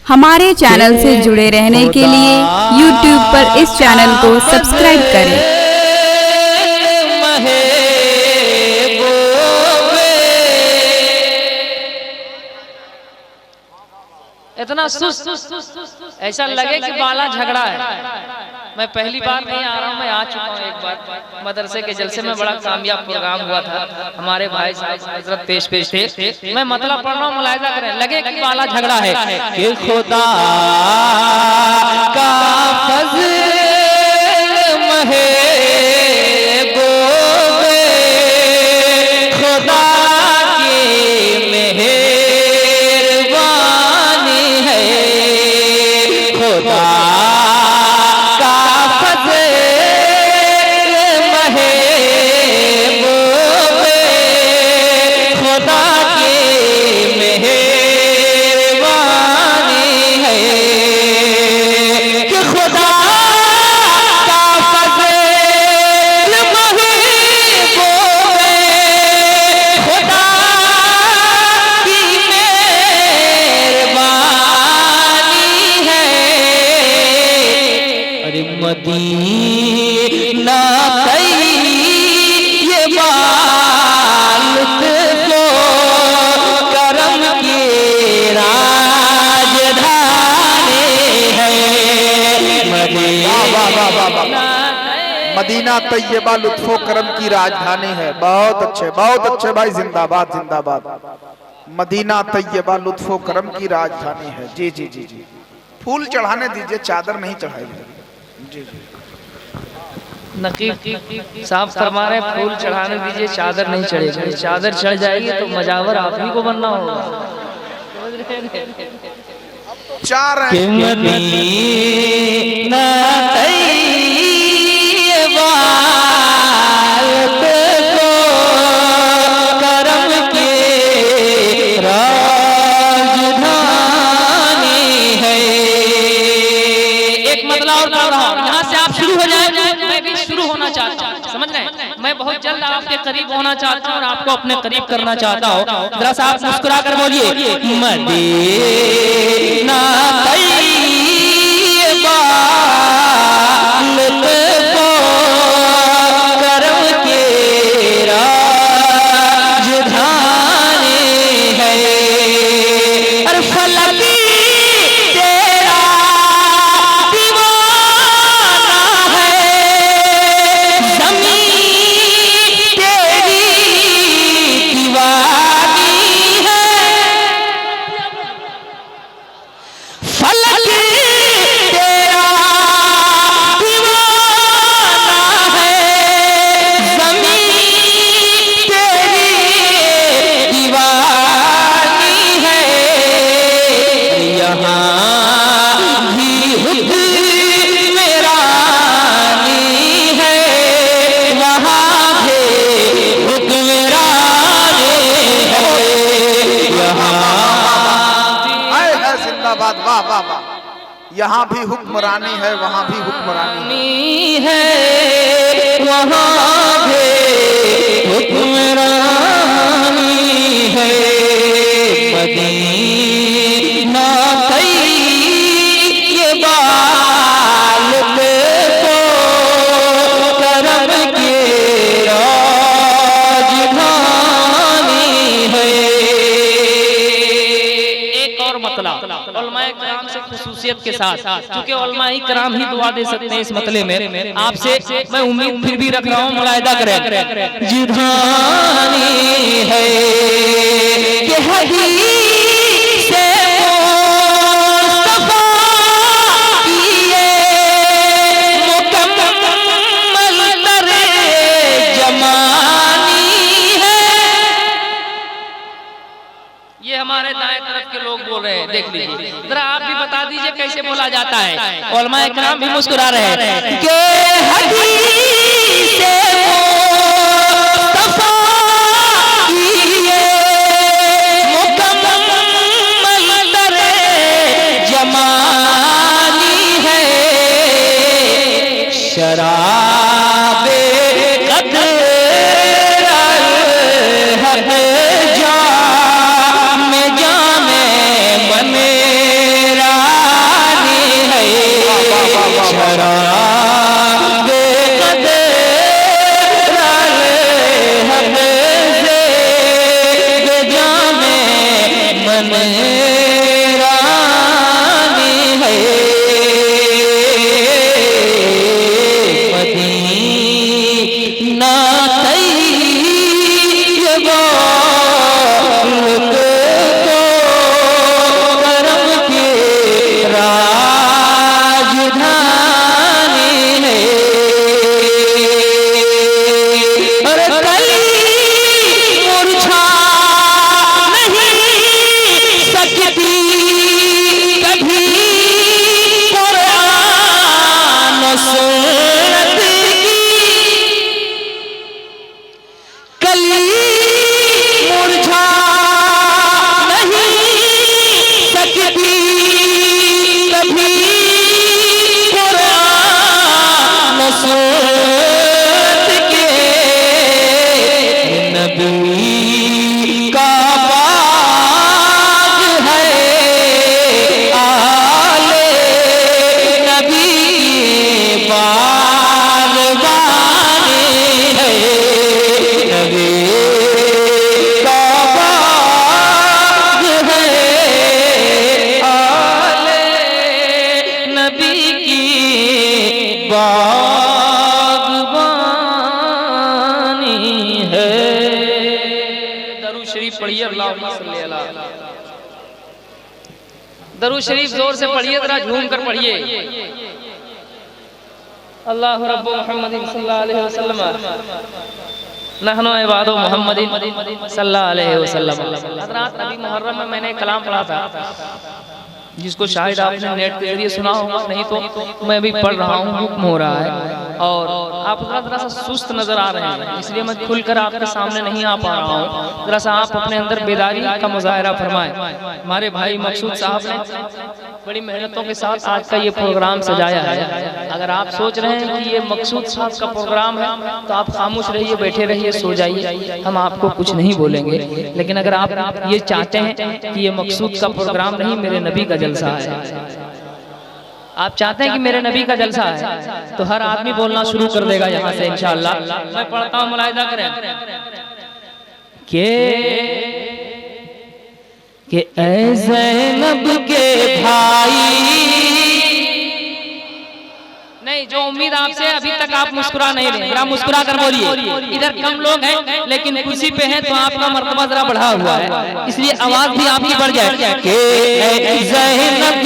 हमारे चैनल से जुड़े रहने के लिए YouTube पर इस चैनल को सब्सक्राइब करें। इतना सुस्त ऐसा लगे कि बाला झगड़ा है। मैं पहली बार नहीं आ रहा हूँ, मैं आ चुका हूँ एक बार मदरसे के जलसे में। बड़ा कामयाब प्रोग्राम हुआ था, हमारे भाई साहब हजरत पेश थे। मैं मतलब पढ़ रहा हूँ, मुलाहिजा करें, लगे कि बाला झगड़ा है कि खुदा का फज़्ल मदीना ये बालत को करम की राजधानी है। मदीना तैयबा लुत्फो करम की राजधानी है। बहुत अच्छे भाई, जिंदाबाद जिंदाबाद। मदीना तैयबा लुत्फो करम की राजधानी है। जी जी जी जी, फूल चढ़ाने दीजिए, चादर नहीं चढ़ाई जी जी। नकीब साहब फरमा रहे फूल चढ़ाने दीजिए, चादर नहीं चढ़ेगी। चादर चढ़ जाएगी तो मजावर आप ही को बनना होगा। चार मैं बहुत जल्द आपके करीब होना चाहता हूँ और आपको अपने करीब करना चाहता हूँ। जरा सा आप मुस्कुरा कर बोलिए, मदीना तैयबा लुत्फो करम की राजधानी है। और फलक यहाँ भी हुक्मरानी है, वहाँ भी हुक्मरानी है, वहाँ भी हुक्मरानी है। मदीना तैयबा लुत्फो करम की राजधानी है। एक और मतलब उलमाए किराम से खुसूसियत के साथ, क्योंकि उलमाए किराम ही दुआ दे सकते हैं इस मतले में, आपसे मैं उम्मीद फिर भी रख रहा हूँ, मुलाहिदा करें। जिधानी है कि हदीस से मुस्तफा किए मुकम्मल तर्जमानी है। ये हमारे दाएं तरफ के लोग बोल रहे हैं, देख लीजिए। जरा आप भी बता दीजिए कैसे बोला जाता है। उलमाए किराम भी मुस्कुरा रहे हैं कि हदीस से मुस्तफा किए मुकम्मल तर्जमानी है। शराबे कद्र जाम जामे बनेरा अल्लाहुम्मा सल्ली अला। दरूद शरीफ जोर से पढ़िए, जरा झूम कर पढ़िए। अल्लाह रब्बु मुहम्मदिन सल्लल्लाहु अलैहि वसल्लम नहनु इबादु मुहम्मदिन सल्लल्लाहु अलैहि वसल्लम। हज़रात अभी मुहर्रम में मैंने एक कलाम पढ़ा था, जिसको शायद आपने नेट के जरिए सुना होगा, नहीं तो मैं भी पढ़ रहा हूँ, हुक्म हो रहा है और आप थोड़ा सा सुस्त नजर आ रहे हैं, इसलिए मैं खुलकर आपके सामने नहीं आ पा रहा हूँ। जरा सा आप अपने अंदर बेदारी का मुजाहरा फरमाएं। हमारे भाई मकसूद साहब ने बड़ी मेहनतों के साथ आज का ये प्रोग्राम सजाया है। अगर आप सोच रहे हैं कि ये मकसूद साहब का प्रोग्राम है तो आप खामोश रहिए, बैठे रहिए, सो जाइए, हम आपको कुछ नहीं बोलेंगे। लेकिन अगर आप ये चाहते हैं कि ये मकसूद का प्रोग्राम नहीं, मेरे नबी का जलसा है, आप चाहते हैं कि मेरे नबी का जलसा है, तो हर आदमी बोलना शुरू कर देगा यहाँ से इंशाअल्लाह। मैं पढ़ता हूँ, मुलाहिजा करें कि ऐ ज़ैनब के भाई। नहीं, जो उम्मीद आपसे अभी तक आप मुस्कुरा नहीं रहे, जरा मुस्कुरा कर बोलिए। इधर कम लोग हैं लेकिन कुर्सी पे हैं तो आपका मर्तबा जरा बढ़ा हुआ है, इसलिए आवाज भी आपकी बढ़ जाए कि ऐ ज़ैनब